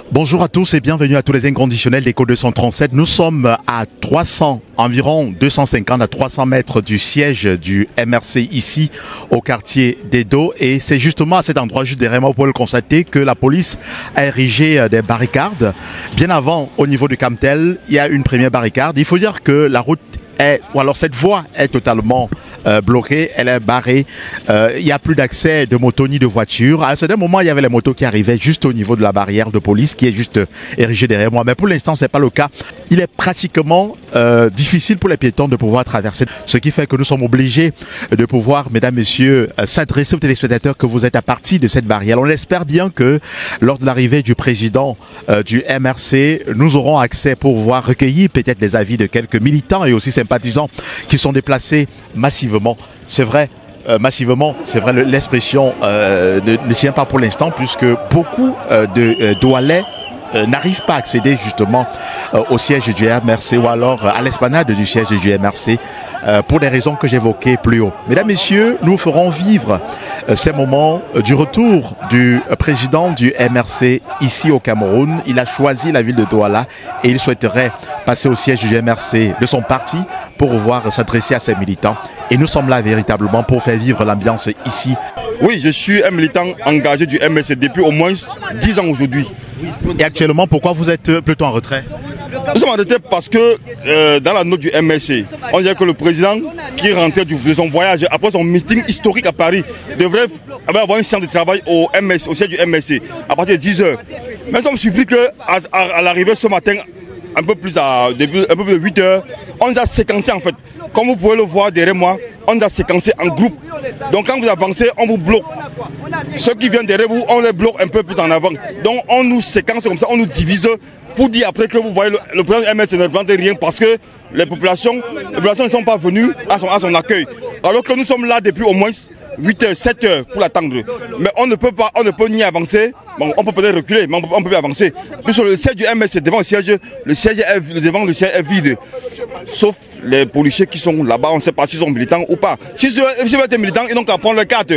Bonjour à tous et bienvenue à tous les inconditionnels d'Éco 237. Nous sommes à environ 250 à 300 mètres du siège du MRC ici au quartier d'Edo. Et c'est justement à cet endroit, juste derrière moi, vous pouvez le constater, que la police a érigé des barricades. Bien avant, au niveau du Camtel, il y a une première barricade. Il faut dire que la route cette voie est totalement bloquée, elle est barrée, il n'y a plus d'accès de motos ni de voitures. À un certain moment, il y avait les motos qui arrivaient juste au niveau de la barrière de police qui est juste érigée derrière moi. Mais pour l'instant, ce n'est pas le cas. Il est pratiquement difficile pour les piétons de pouvoir traverser. Ce qui fait que nous sommes obligés de pouvoir, mesdames, messieurs, s'adresser aux téléspectateurs que vous êtes à partir de cette barrière. On espère bien que lors de l'arrivée du président du MRC, nous aurons accès pour pouvoir recueillir peut-être les avis de quelques militants et aussi sympathisants qui sont déplacés massivement. C'est vrai, massivement, c'est vrai, l'expression ne tient pas pour l'instant puisque beaucoup de Doualais n'arrivent pas à accéder justement au siège du MRC ou alors à l'esplanade du siège du MRC pour des raisons que j'évoquais plus haut. Mesdames, messieurs, nous ferons vivre ces moments du retour du président du MRC ici au Cameroun. Il a choisi la ville de Douala et il souhaiterait passer au siège du MRC de son parti pour pouvoir s'adresser à ses militants. Et nous sommes là véritablement pour faire vivre l'ambiance ici. Oui, je suis un militant engagé du MRC depuis au moins 10 ans aujourd'hui. Et actuellement, pourquoi vous êtes plutôt en retrait? Nous sommes en retrait parce que dans la note du MRC, on dirait que le président qui rentrait de son voyage après son meeting historique à Paris devrait avoir une séance de travail au MRC, au siège du MRC à partir de 10 h. Mais nous sommes surpris qu'à l'arrivée ce matin, un peu plus de 8 h, on nous a séquencé en fait. Comme vous pouvez le voir derrière moi, on nous a séquencé en groupe. Donc quand vous avancez, on vous bloque. Ceux qui viennent derrière vous, on les bloque un peu plus en avant. Donc on nous séquence comme ça, on nous divise pour dire après que vous voyez le président MS ne représente rien parce que les populations ne sont pas venues à son accueil. Alors que nous sommes là depuis au moins 8 h, 7 h pour l'attendre. Mais on ne peut ni avancer, bon, on peut peut-être reculer, mais on ne peut pas avancer. Puisque le siège du MS devant le siège est vide. Sauf les policiers qui sont là-bas, on ne sait pas s'ils sont militants ou pas. S'ils veulent être militants, ils n'ont qu'à prendre leur carte.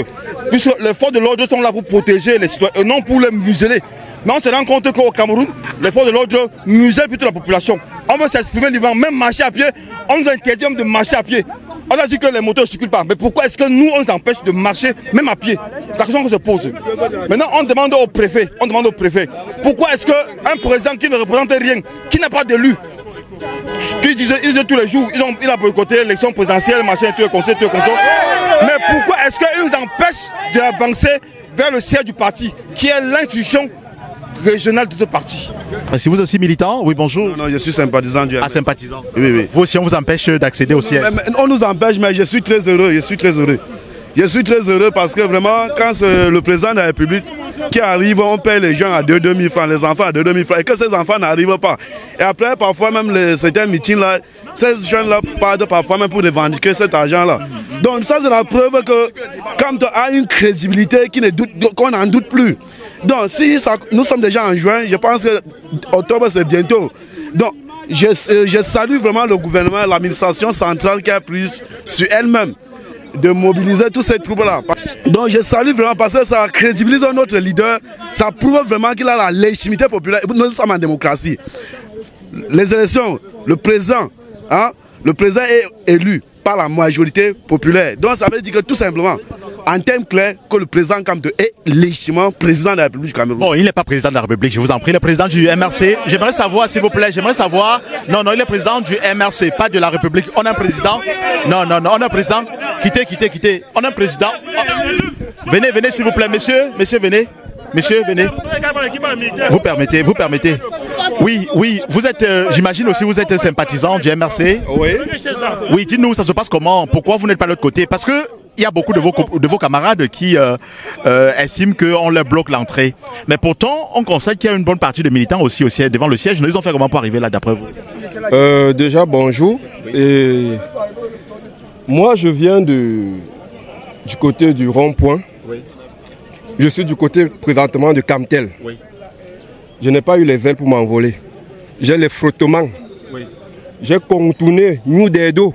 Puisque les forces de l'ordre sont là pour protéger les citoyens et non pour les museler. Mais on se rend compte qu'au Cameroun, les forces de l'ordre musellent plutôt la population. On veut s'exprimer librement, même marcher à pied. On nous interdit de marcher à pied. On a dit que les motos ne circulent pas. Mais pourquoi est-ce que nous, on nous empêche de marcher même à pied? C'est la question qu'on se pose. Maintenant, on demande au préfet. Pourquoi est-ce qu'un président qui ne représente rien, qui n'a pas d'élu, qui disait tous les jours, il a boycotté l'élection présidentielle, machin, tout le conseil. Mais pourquoi est-ce qu'il nous empêche d'avancer vers le siège du parti, qui est l'institution régionale de ce parti? Si vous êtes aussi militant, oui, bonjour. Non, je suis sympathisant du MRC. Ah, sympathisant. Oui. Vous aussi, on vous empêche d'accéder au siège? On nous empêche, mais je suis très heureux. Je suis très heureux parce que vraiment, quand c'est le président de la République qui arrive, on paie les gens à 2 000 francs, les enfants à 2 000 francs, et que ces enfants n'arrivent pas. Et après, parfois même, certains meetings-là, ces jeunes-là partent parfois même pour revendiquer cet argent-là. Donc ça, c'est la preuve que quand on a une crédibilité qu'on n'en doute plus. Donc si nous sommes déjà en juin, je pense que octobre c'est bientôt. Donc je salue vraiment le gouvernement, l'administration centrale qui a pris sur elle-même de mobiliser tous ces troupes-là. Donc je salue vraiment parce que ça crédibilise notre leader, ça prouve vraiment qu'il a la légitimité populaire. Nous sommes en démocratie. Les élections, le président est élu par la majorité populaire. Donc ça veut dire que tout simplement, en termes clairs, que le président Kamto est légitimement président de la République du Cameroun. Bon, il n'est pas président de la République, je vous en prie, il est président du MRC. J'aimerais savoir, s'il vous plaît, Non, il est président du MRC, pas de la République. On a un président. Non, on a un président. Quittez. On a un président. Oh. Venez, s'il vous plaît, monsieur, venez. Monsieur, venez. Vous permettez. Oui, vous êtes, j'imagine aussi, vous êtes sympathisant du MRC. Oui, dites-nous, ça se passe comment? Pourquoi vous n'êtes pas de l'autre côté? Parce que il y a beaucoup de vos camarades qui estiment qu'on leur bloque l'entrée. Mais pourtant, on constate qu'il y a une bonne partie de militants aussi devant le siège. Ils ont fait comment pour arriver là, d'après vous? Déjà, bonjour. Et moi, je viens du côté du rond-point. Oui. Je suis du côté présentement de Camtel. Oui. Je n'ai pas eu les ailes pour m'envoler. J'ai les frottements. Oui. J'ai contourné New Dedo.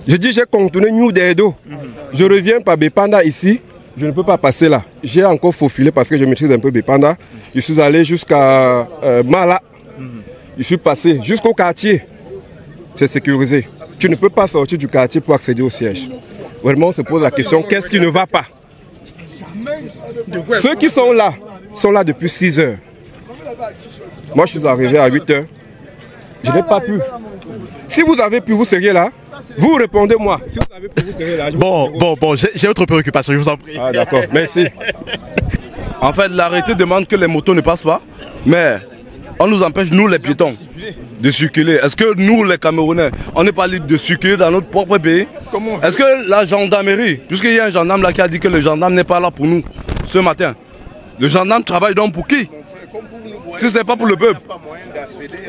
Je dis j'ai contourné New Dedo. Je reviens par Bepanda ici. Je ne peux pas passer là. J'ai encore faufilé parce que je maîtrise un peu Bépanda. Je suis allé jusqu'à Mala. Je suis passé jusqu'au quartier. C'est sécurisé. Tu ne peux pas sortir du quartier pour accéder au siège. Vraiment, on se pose la question, qu'est-ce qui ne va pas? Ceux qui sont là depuis 6 heures. Moi, je suis arrivé à 8 heures. Je n'ai pas pu. Si vous avez pu, vous seriez là. Vous répondez-moi. Si vous avez pu, vous seriez là. Bon, j'ai autre préoccupation, je vous en prie. Ah d'accord, merci. En fait, l'arrêté demande que les motos ne passent pas, mais on nous empêche, nous les piétons, de circuler. Est-ce que nous, les Camerounais, on n'est pas libre de circuler dans notre propre pays? Est-ce que la gendarmerie, puisqu'il y a un gendarme là qui a dit que le gendarme n'est pas là pour nous ce matin, le gendarme travaille donc pour qui? Si ce n'est pas pour le peuple.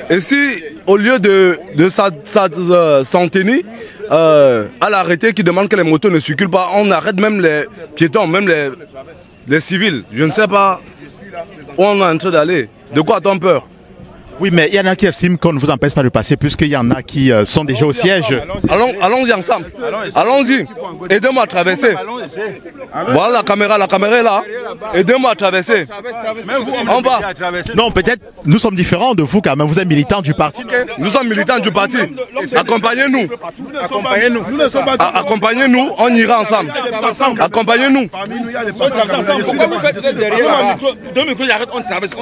Et si, au lieu de s'en tenir à l'arrêté qui demande que les motos ne circulent pas, on arrête même les piétons, même les civils. Je ne sais pas où on est en train d'aller. De quoi a-t-on peur? Oui, mais il y en a qui estiment qu'on ne vous empêche pas de passer puisqu'il y en a qui sont déjà au siège. Allons-y ensemble. Allons-y. Aidez-moi à traverser. Voilà la caméra est là. Aidez-moi à traverser. On va. Non, peut-être nous sommes différents de vous quand même. Vous êtes militants du parti. Nous sommes militants du parti. Accompagnez-nous. Accompagnez-nous, on ira ensemble. Accompagnez-nous. Pourquoi vous faites ça derrière?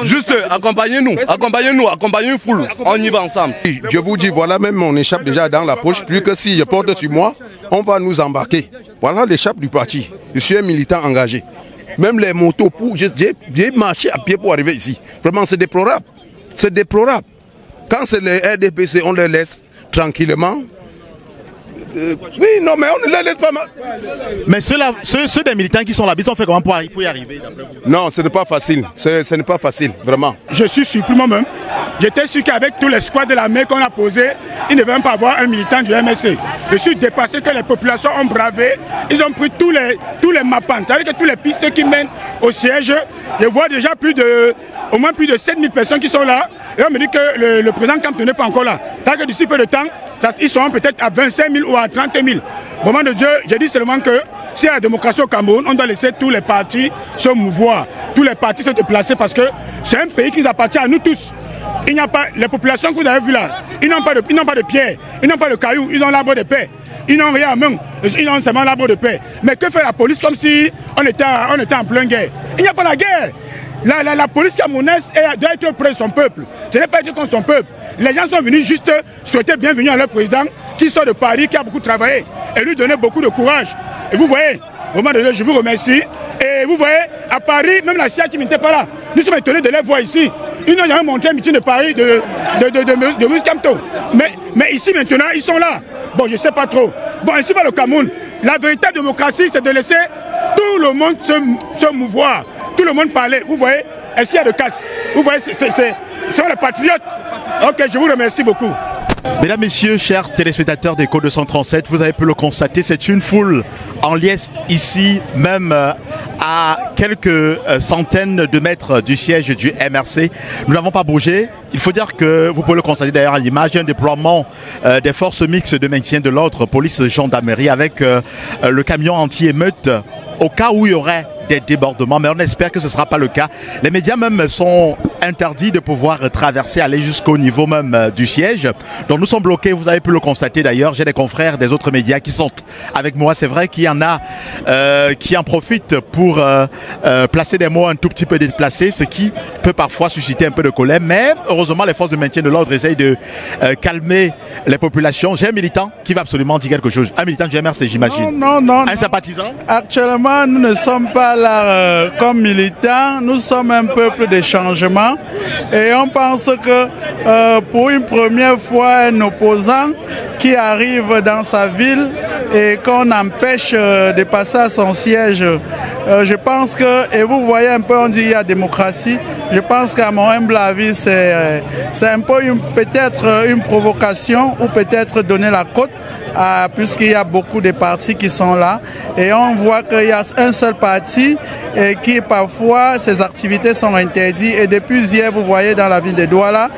Juste accompagnez-nous. Accompagnez-nous une foule, on y va ensemble. Je vous dis, voilà, même mon échappe déjà dans la poche, plus que si je porte sur moi, on va nous embarquer. Voilà l'échappe du parti. Je suis un militant engagé. Même les motos, j'ai marché à pied pour arriver ici. Vraiment, c'est déplorable. C'est déplorable. Quand c'est les RDPC, on les laisse tranquillement. Oui, non, mais on ne les laisse pas. Mais ceux des militants qui sont là, ils ont fait comment pour y arriver? Non, ce n'est pas facile. Ce n'est pas facile, vraiment. Je suis surpris moi-même. J'étais sûr qu'avec tous les squads de la mer qu'on a posés, il ne devait même pas avoir un militant du MSC. Je suis dépassé que les populations ont bravé. Ils ont pris tous les mappants. C'est-à-dire que tous les pistes qui mènent au siège, je vois déjà au moins plus de 7000 personnes qui sont là. Et on me dit que le président Camp n'est pas encore là. C'est-à-dire que d'ici peu de temps, ils seront peut-être à 25 000 ou à 30 000. Au moment de Dieu, j'ai dit seulement que s'il y a la démocratie au Cameroun, on doit laisser tous les partis se mouvoir, tous les partis se déplacer parce que c'est un pays qui nous appartient à nous tous. Il n'y a pas, les populations que vous avez vues là, ils n'ont pas de pierre, ils n'ont pas de cailloux, ils ont l'arbre de paix. Ils n'ont rien à main, ils ont seulement l'arbre de paix. Mais que fait la police comme si on était en pleine guerre? Il n'y a pas la guerre. La police camerounaise doit être près de son peuple. Ce n'est pas être contre son peuple. Les gens sont venus juste souhaiter bienvenue à leur président qui sort de Paris, qui a beaucoup travaillé et lui donner beaucoup de courage. Et vous voyez, au moment donné, je vous remercie. Et vous voyez, à Paris, même la CIA qui n'était pas là. Nous sommes étonnés de les voir ici. Ils n'ont jamais montré un meeting de Paris de Moïse Kamto. Mais ici maintenant, ils sont là. Bon, je ne sais pas trop. Bon, ici va le Cameroun. La véritable démocratie, c'est de laisser tout le monde se mouvoir. Tout le monde parler. Vous voyez, est-ce qu'il y a de casse? Vous voyez, ce sont les patriotes. Ok, je vous remercie beaucoup. Mesdames, Messieurs, chers téléspectateurs d'Echo 237, vous avez pu le constater, c'est une foule en liesse ici, même à quelques centaines de mètres du siège du MRC. Nous n'avons pas bougé. Il faut dire que, vous pouvez le constater d'ailleurs à l'image, un déploiement des forces mixtes de maintien de l'ordre, police, gendarmerie, avec le camion anti-émeute, au cas où il y aurait des débordements, mais on espère que ce ne sera pas le cas. Les médias même sont interdits de pouvoir traverser, aller jusqu'au niveau même du siège. Donc nous sommes bloqués, vous avez pu le constater d'ailleurs. J'ai des confrères des autres médias qui sont avec moi. C'est vrai qu'il y en a qui en profitent pour placer des mots un tout petit peu déplacés, ce qui peut parfois susciter un peu de colère. Mais heureusement, les forces de maintien de l'ordre essayent de calmer les populations. J'ai un militant qui va absolument dire quelque chose. Un militant du MRC, j'imagine. Non. Un sympathisant? Actuellement, nous ne sommes pas là comme militants. Nous sommes un peuple de changement. Et on pense que pour une première fois, un opposant qui arrive dans sa ville et qu'on empêche de passer à son siège, je pense que, et vous voyez un peu, on dit il y a démocratie. Je pense qu'à mon humble avis, c'est un peu peut-être une provocation ou peut-être donner la cote, puisqu'il y a beaucoup de partis qui sont là. Et on voit qu'il y a un seul parti et qui parfois ses activités sont interdites. Et depuis hier, vous voyez dans la ville de Douala,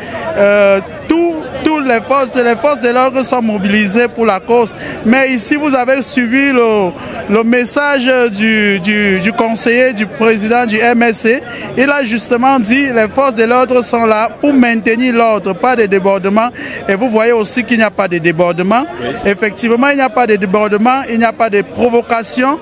tous les forces de l'ordre sont mobilisées pour la cause. Mais ici, vous avez suivi le message du conseiller, du président du MSC. Il a justement dit les forces de l'ordre sont là pour maintenir l'ordre, pas de débordement. Et vous voyez aussi qu'il n'y a pas de débordement. Effectivement, il n'y a pas de débordement, il n'y a pas de provocation.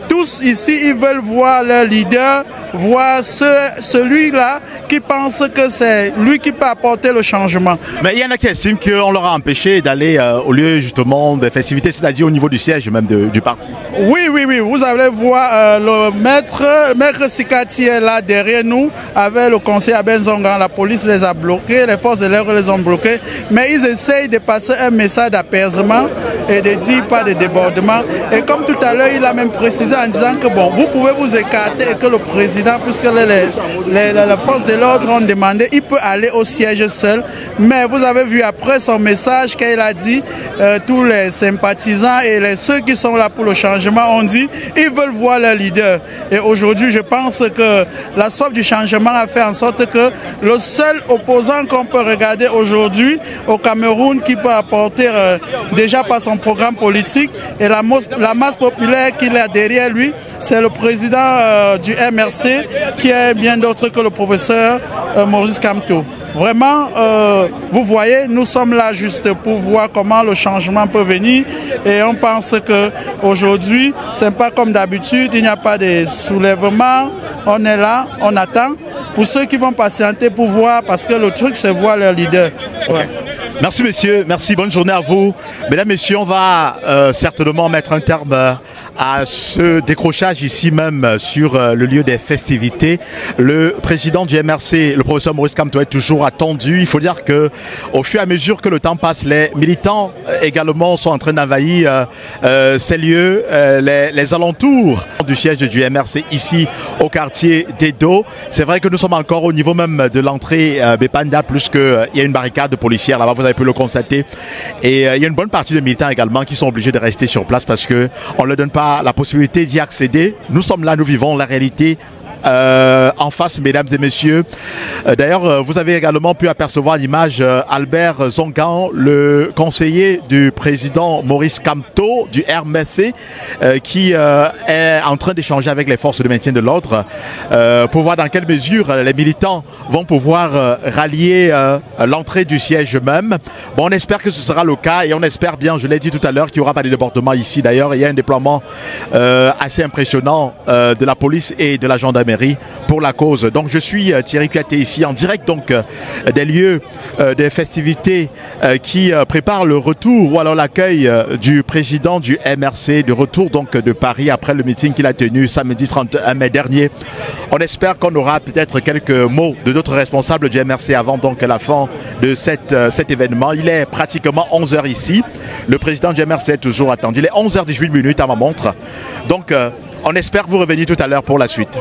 Tous ici, ils veulent voir leur leader, voir celui-là qui pense que c'est lui qui peut apporter le changement. Mais il y en a qui estiment qu'on leur a empêché d'aller au lieu justement des festivités, c'est-à-dire au niveau du siège même du parti. Oui, vous allez voir le maître Sikati est là derrière nous avec le conseiller Abenzongan. La police les a bloqués, les forces de l'ordre les ont bloqués, mais ils essayent de passer un message d'apaisement et de dire pas de débordement. Et comme tout à l'heure, il a même précisé en disant que bon, vous pouvez vous écarter et que le président, puisque les forces de l'ordre ont demandé, il peut aller au siège seul. Mais vous avez vu après son message qu'il a dit, tous les sympathisants et ceux qui sont là pour le changement ont dit, ils veulent voir leur leader. Et aujourd'hui, je pense que la soif du changement a fait en sorte que le seul opposant qu'on peut regarder aujourd'hui au Cameroun qui peut apporter déjà par son programme politique et la masse populaire qu'il a derrière lui, c'est le président du MRC qui est bien d'autre que le professeur Maurice Kamto. Vraiment, vous voyez, nous sommes là juste pour voir comment le changement peut venir et on pense qu'aujourd'hui, ce n'est pas comme d'habitude, il n'y a pas de soulèvement, on est là, on attend. Pour ceux qui vont patienter pour voir, parce que le truc c'est voir leur leader. Ouais. Merci messieurs, merci, bonne journée à vous. Mesdames, messieurs, on va certainement mettre un terme à ce décrochage ici même sur le lieu des festivités. Le président du MRC, le professeur Maurice Kamto, est toujours attendu. Il faut dire que au fur et à mesure que le temps passe, les militants également sont en train d'envahir ces lieux, les alentours du siège du MRC ici au quartier d'Edo. C'est vrai que nous sommes encore au niveau même de l'entrée Bepanda, plus qu'il y a une barricade policière là-bas, vous avez pu le constater. Et il y a une bonne partie de militants également qui sont obligés de rester sur place parce qu'on ne leur donne pas la possibilité d'y accéder. Nous sommes là, nous vivons la réalité en face, mesdames et messieurs. D'ailleurs, vous avez également pu apercevoir l'image Albert Zongan, le conseiller du président Maurice Kamto du RMC, qui est en train d'échanger avec les forces de maintien de l'ordre pour voir dans quelle mesure les militants vont pouvoir rallier l'entrée du siège même. Bon, on espère que ce sera le cas et on espère bien, je l'ai dit tout à l'heure, qu'il n'y aura pas de débordement ici. D'ailleurs, il y a un déploiement assez impressionnant de la police et de la gendarmerie pour la cause. Donc je suis Thierry Kuaté ici en direct donc des lieux des festivités qui préparent le retour ou alors l'accueil du président du MRC, de retour donc de Paris après le meeting qu'il a tenu samedi 31 mai dernier. On espère qu'on aura peut-être quelques mots de d'autres responsables du MRC avant donc la fin de cet événement. Il est pratiquement 11h ici. Le président du MRC est toujours attendu. Il est 11h18 à ma montre. Donc on espère vous revenir tout à l'heure pour la suite.